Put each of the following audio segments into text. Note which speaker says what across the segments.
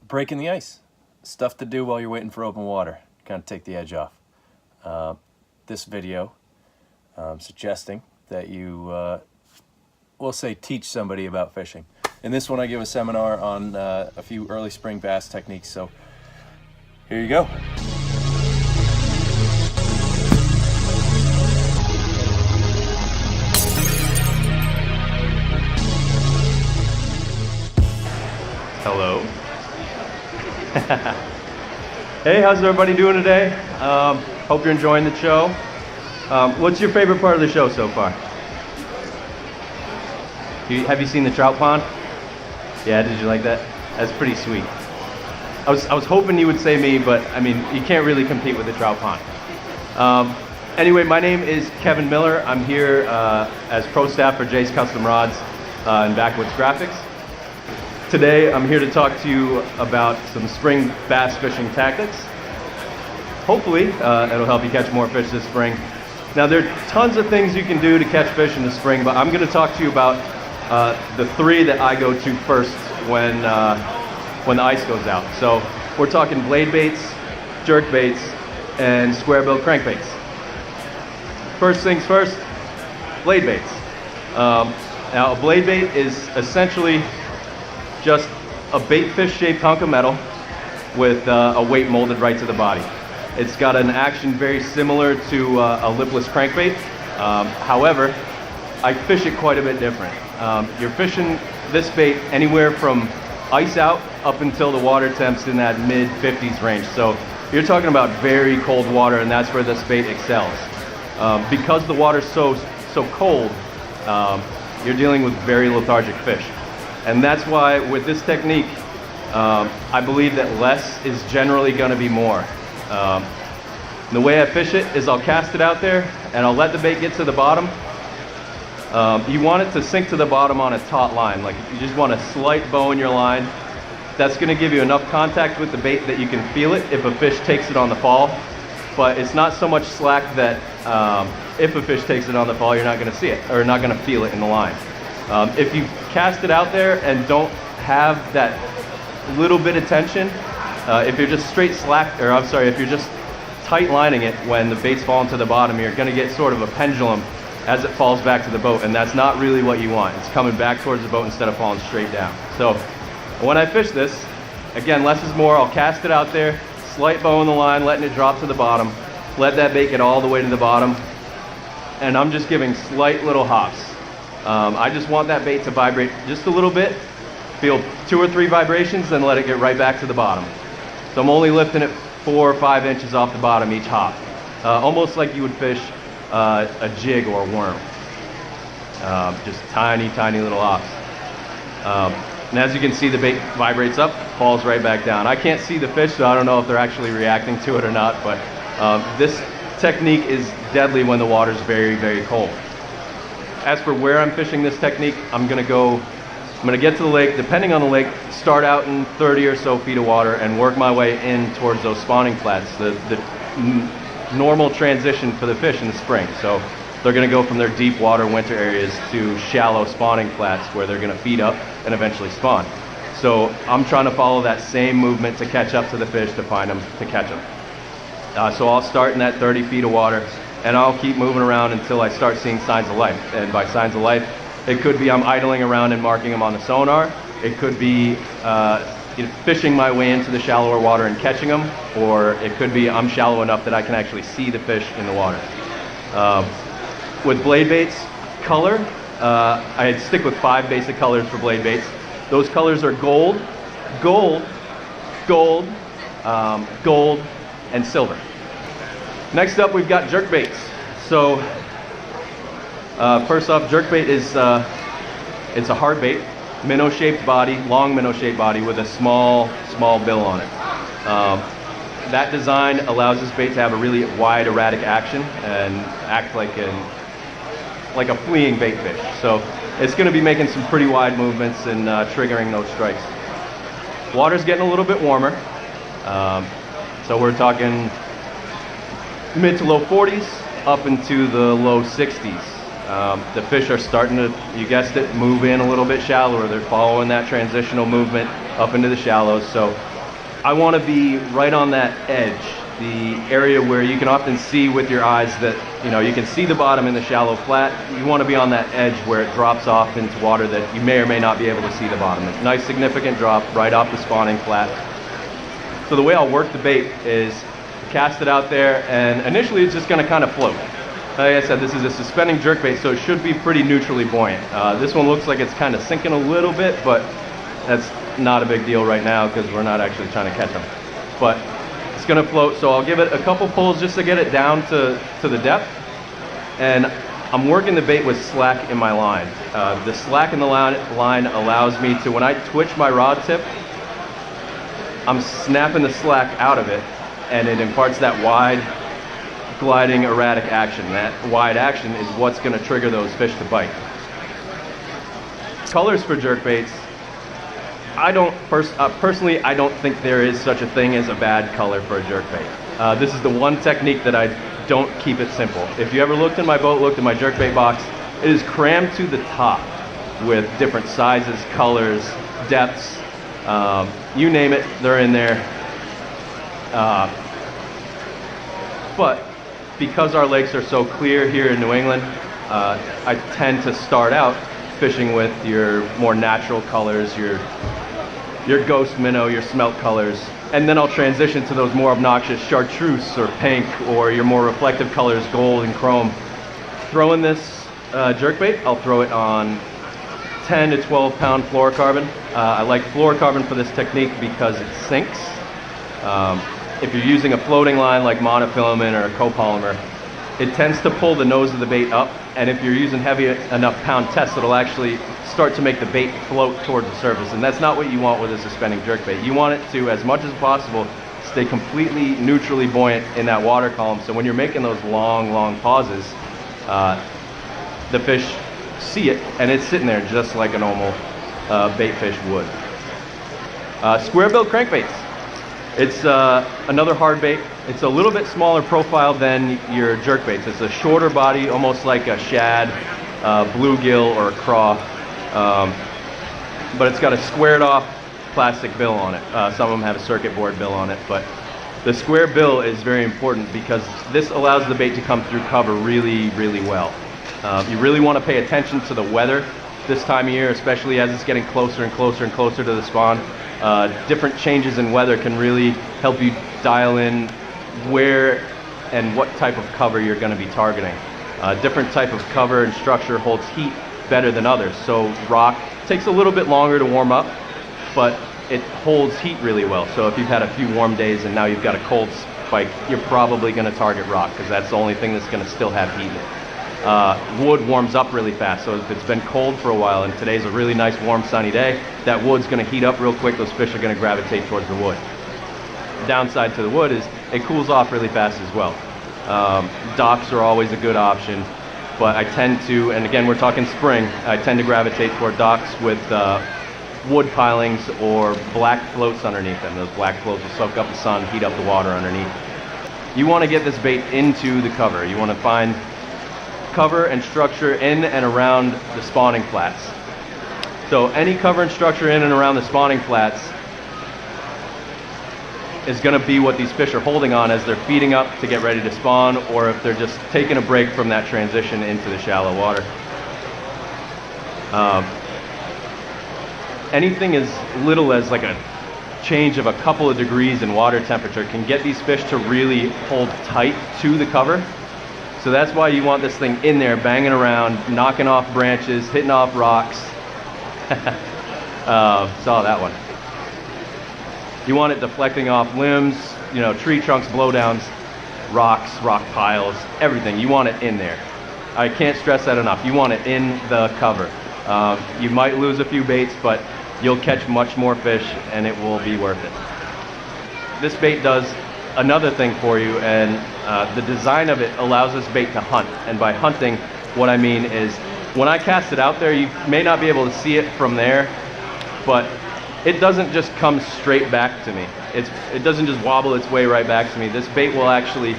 Speaker 1: breaking the ice. Stuff to do while you're waiting for open water. Kind of take the edge off. This video suggesting that you, we'll say, teach somebody about fishing. In this one, I give a seminar on a few early spring bass techniques. So here you go. Hello. Hey, how's everybody doing today? Hope you're enjoying the show. What's your favorite part of the show so far? Have you seen the trout pond? Yeah, did you like that? That's pretty sweet. I was hoping you would say me, but I mean, you can't really compete with the trout pond. Anyway, my name is Kevin Miller. I'm here as pro staff for Jay's Custom Rods and Backwoods Graphics. Today, I'm here to talk to you about some spring bass fishing tactics. Hopefully, it'll help you catch more fish this spring. Now, there are tons of things you can do to catch fish in the spring, but I'm going to talk to you about the three that I go to first when the ice goes out. So, we're talking blade baits, jerk baits, and square bill crankbaits. First things first, blade baits. Now, a blade bait is essentially just a bait fish shaped hunk of metal with a weight molded right to the body. It's got an action very similar to a lipless crankbait. However, I fish it quite a bit different. You're fishing this bait anywhere from ice out up until the water temps in that mid 50s range. So you're talking about very cold water, and that's where this bait excels. Because the water's so cold, you're dealing with very lethargic fish. And that's why with this technique, I believe that less is generally going to be more. The way I fish it is I'll cast it out there and I'll let the bait get to the bottom. You want it to sink to the bottom on a taut line. Like if you just want a slight bow in your line, that's going to give you enough contact with the bait that you can feel it if a fish takes it on the fall. But it's not so much slack that if a fish takes it on the fall, you're not going to see it or not going to feel it in the line. If you cast it out there and don't have that little bit of tension, if you're just straight slack, or I'm sorry, if you're just tight lining it when the bait's falling to the bottom, you're going to get sort of a pendulum as it falls back to the boat, and that's not really what you want. It's coming back towards the boat instead of falling straight down. So when I fish this, again, less is more. I'll cast it out there, slight bow in the line, letting it drop to the bottom, let that bait get all the way to the bottom, and I'm just giving slight little hops. I just want that bait to vibrate just a little bit, feel 2 or 3 vibrations, then let it get right back to the bottom. So I'm only lifting it 4 or 5 inches off the bottom each hop, almost like you would fish a jig or a worm. Just tiny, tiny little hops. And as you can see, the bait vibrates up, falls right back down. I can't see the fish, so I don't know if they're actually reacting to it or not, but this technique is deadly when the water's very, very cold. As for where I'm fishing this technique, I'm gonna get to the lake, depending on the lake, start out in 30 or so feet of water and work my way in towards those spawning flats, the normal transition for the fish in the spring. So they're gonna go from their deep water winter areas to shallow spawning flats where they're gonna feed up and eventually spawn. So I'm trying to follow that same movement to catch up to the fish, to find them, to catch them. So I'll start in that 30 feet of water, and I'll keep moving around until I start seeing signs of life. And by signs of life, it could be I'm idling around and marking them on the sonar. It could be fishing my way into the shallower water and catching them, or it could be I'm shallow enough that I can actually see the fish in the water. With blade baits, color, I stick with 5 basic colors for blade baits. Those colors are gold, gold, gold, gold, and silver. Next up, we've got jerk baits. So first off, jerk bait is it's a hard bait, minnow-shaped body, long minnow-shaped body with a small bill on it. That design allows this bait to have a really wide, erratic action and act like a fleeing bait fish. So it's going to be making some pretty wide movements and triggering those strikes. Water's getting a little bit warmer, so we're talking mid to low 40s up into the low 60s. The fish are starting to, you guessed it, move in a little bit shallower. They're following that transitional movement up into the shallows. So I want to be right on that edge, the area where you can often see with your eyes that, you can see the bottom in the shallow flat. You want to be on that edge where it drops off into water that you may or may not be able to see the bottom. It's a nice significant drop right off the spawning flat. So the way I'll work the bait is cast it out there, and initially it's just going to kind of float. Like I said, this is a suspending jerkbait, so it should be pretty neutrally buoyant. This one looks like it's kind of sinking a little bit, but that's not a big deal right now because we're not actually trying to catch them. But it's going to float, so I'll give it a couple pulls just to get it down to the depth. And I'm working the bait with slack in my line. The slack in the line allows me to, when I twitch my rod tip, I'm snapping the slack out of it, and it imparts that wide, gliding, erratic action. That wide action is what's going to trigger those fish to bite. Colors for jerkbaits. Personally, I don't think there is such a thing as a bad color for a jerkbait. This is the one technique that I don't keep it simple. If you ever looked in my boat, looked in my jerkbait box, it is crammed to the top with different sizes, colors, depths, you name it, they're in there. But because our lakes are so clear here in New England, I tend to start out fishing with your more natural colors, your ghost minnow, your smelt colors, and then I'll transition to those more obnoxious chartreuse or pink, or your more reflective colors, gold and chrome. Throwing this jerkbait, I'll throw it on 10 to 12 pound fluorocarbon. I like fluorocarbon for this technique because it sinks. If you're using a floating line like monofilament or a copolymer, it tends to pull the nose of the bait up, and if you're using heavy enough pound tests, it'll actually start to make the bait float towards the surface, and that's not what you want with a suspending jerkbait. You want it to, as much as possible, stay completely neutrally buoyant in that water column, so when you're making those long pauses, the fish see it, and it's sitting there just like a normal bait fish would. Square-billed crankbaits. It's another hard bait. It's a little bit smaller profile than your jerkbaits. It's a shorter body, almost like a shad, bluegill, or a craw. But it's got a squared off plastic bill on it. Some of them have a circuit board bill on it, but the square bill is very important because this allows the bait to come through cover really well. You really want to pay attention to the weather this time of year, especially as it's getting closer and closer to the spawn. Different changes in weather can really help you dial in where and what type of cover you're going to be targeting. Different type of cover and structure holds heat better than others. So rock takes a little bit longer to warm up, but it holds heat really well. So if you've had a few warm days and now you've got a cold spike, you're probably going to target rock because that's the only thing that's going to still have heat in it. Wood warms up really fast, so if it's been cold for a while and today's a really nice warm sunny day, that wood's going to heat up real quick. Those fish are going to gravitate towards the wood. The downside to the wood is it cools off really fast as well. Docks are always a good option, but I tend to, and again we're talking spring, I tend to gravitate toward docks with wood pilings or black floats underneath them. Those black floats will soak up the sun, heat up the water underneath. You want to get this bait into the cover. You want to find cover and structure in and around the spawning flats. So any cover and structure in and around the spawning flats is going to be what these fish are holding on as they're feeding up to get ready to spawn, or if they're just taking a break from that transition into the shallow water. Anything as little as like a change of a couple of degrees in water temperature can get these fish to really hold tight to the cover. So that's why you want this thing in there, banging around, knocking off branches, hitting off rocks. Saw that one. You want it deflecting off limbs, tree trunks, blowdowns, rocks, rock piles, everything. You want it in there. I can't stress that enough. You want it in the cover. You might lose a few baits, but you'll catch much more fish and it will be worth it. This bait does another thing for you, and the design of it allows this bait to hunt. And by hunting, what I mean is when I cast it out there, you may not be able to see it from there, but it doesn't just come straight back to me. It doesn't just wobble its way right back to me. This bait will actually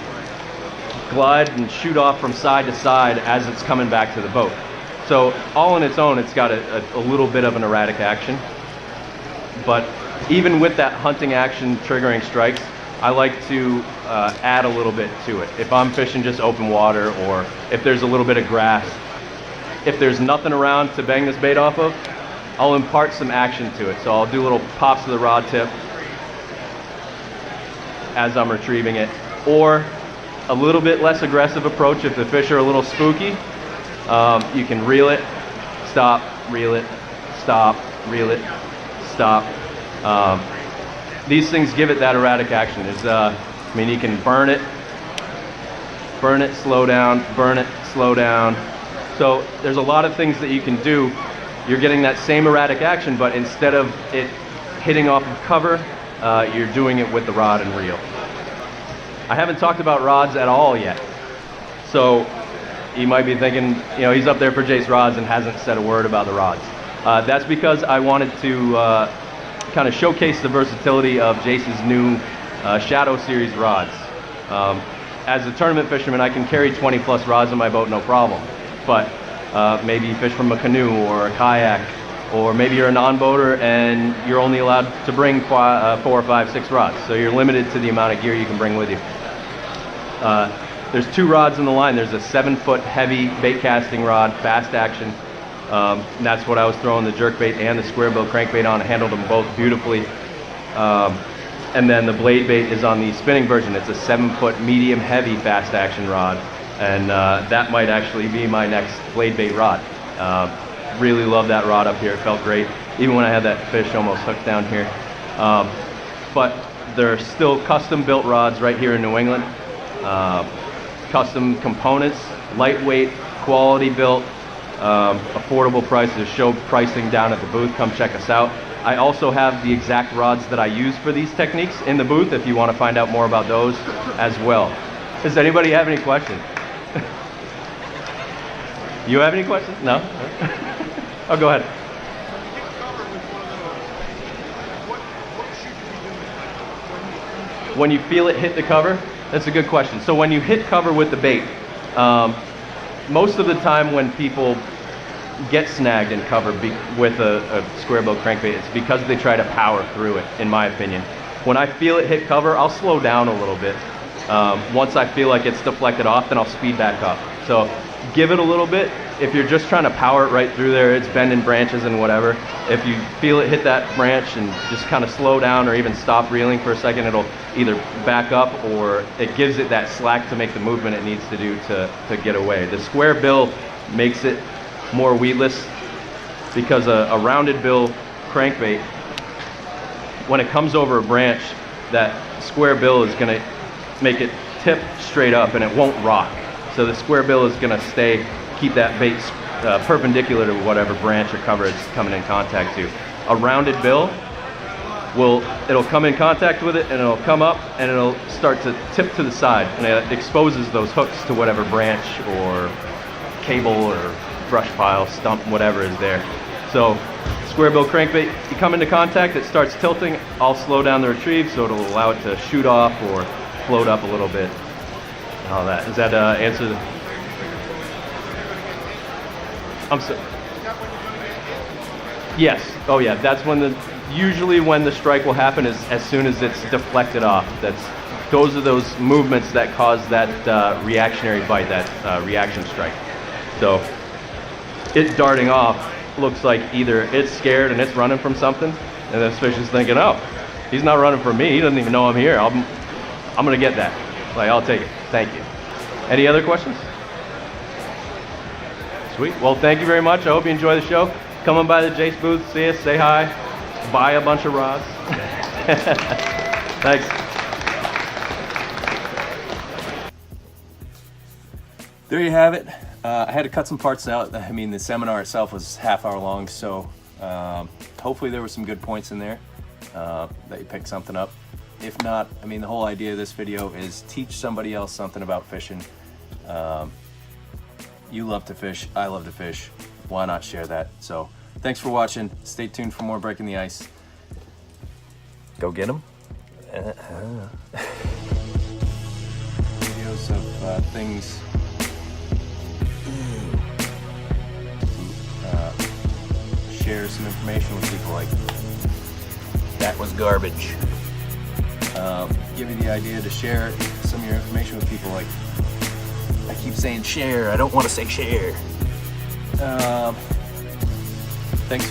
Speaker 1: glide and shoot off from side to side as it's coming back to the boat. So all on its own, it's got a little bit of an erratic action, but even with that hunting action triggering strikes, I like to add a little bit to it. If I'm fishing just open water, or if there's a little bit of grass, if there's nothing around to bang this bait off of, I'll impart some action to it. So I'll do little pops of the rod tip as I'm retrieving it, or a little bit less aggressive approach if the fish are a little spooky. You can reel it, stop, reel it, stop, reel it, stop. These things give it that erratic action. I mean, you can burn it, slow down, burn it, slow down. So there's a lot of things that you can do. You're getting that same erratic action, but instead of it hitting off of cover, you're doing it with the rod and reel. I haven't talked about rods at all yet. So you might be thinking, you know, he's up there for Jace Rods and hasn't said a word about the rods. That's because I wanted to kind of showcase the versatility of Jace's new Shadow Series rods. As a tournament fisherman, I can carry 20 plus rods in my boat, no problem. But maybe you fish from a canoe or a kayak, or maybe you're a non-boater and you're only allowed to bring 4, 5, 6 rods. So you're limited to the amount of gear you can bring with you. There's 2 rods in the line. There's a 7-foot heavy bait casting rod, fast action. That's what I was throwing the jerkbait and the square bill crankbait on. I handled them both beautifully. And then the blade bait is on the spinning version. It's a 7-foot medium heavy fast action rod. And that might actually be my next blade bait rod. Really love that rod up here. It felt great, even when I had that fish almost hooked down here. But they're still custom built rods right here in New England. Custom components, lightweight, quality built, affordable prices. Show pricing down at the booth. Come check us out. I also have the exact rods that I use for these techniques in the booth if you want to find out more about those as well. Does anybody have any questions? You have any questions? No? Oh, go ahead. When you feel it hit the cover? That's a good question. So when you hit cover with the bait, most of the time when people get snagged in cover with a square bill crankbait, it's because they try to power through it, in my opinion. When I feel it hit cover, I'll slow down a little bit. Once I feel like it's deflected off, then I'll speed back up. So give it a little bit. If you're just trying to power it right through there, it's bending branches and whatever. If you feel it hit that branch and just kind of slow down or even stop reeling for a second, it'll either back up or it gives it that slack to make the movement it needs to do to get away. The square bill makes it more weedless because a rounded bill crankbait, when it comes over a branch, that square bill is going to make it tip straight up and it won't rock. So the square bill is going to keep that bait perpendicular to whatever branch or cover it's coming in contact to. A rounded bill it'll come in contact with it and it'll come up and it'll start to tip to the side and it exposes those hooks to whatever branch or cable or brush pile, stump, whatever is there. So square bill crankbait, you come into contact, it starts tilting. I'll slow down the retrieve so it'll allow it to shoot off or float up a little bit. All that. Does that answer the... Yes. Oh yeah. That's when usually when the strike will happen is as soon as it's deflected off. Those are those movements that cause that reactionary bite, that reaction strike. So it darting off looks like either it's scared and it's running from something, and this fish is thinking, oh, he's not running from me. He doesn't even know I'm here. I'm gonna get that. Like, I'll take it. Thank you. Any other questions? Sweet. Well, thank you very much. I hope you enjoy the show. Come on by the Jace booth, see us, say hi, buy a bunch of rods. Thanks. There you have it. I had to cut some parts out. I mean, the seminar itself was half-hour long, so hopefully there were some good points in there that you picked something up. If not, I mean, the whole idea of this video is teach somebody else something about fishing. You love to fish, I love to fish. Why not share that? So thanks for watching. Stay tuned for more Breaking the Ice. Go get them. Videos of things. Share some information with people like
Speaker 2: that was garbage. Give me the idea to share some of your information with people. Like, I keep saying share, I don't want to say share. Thanks.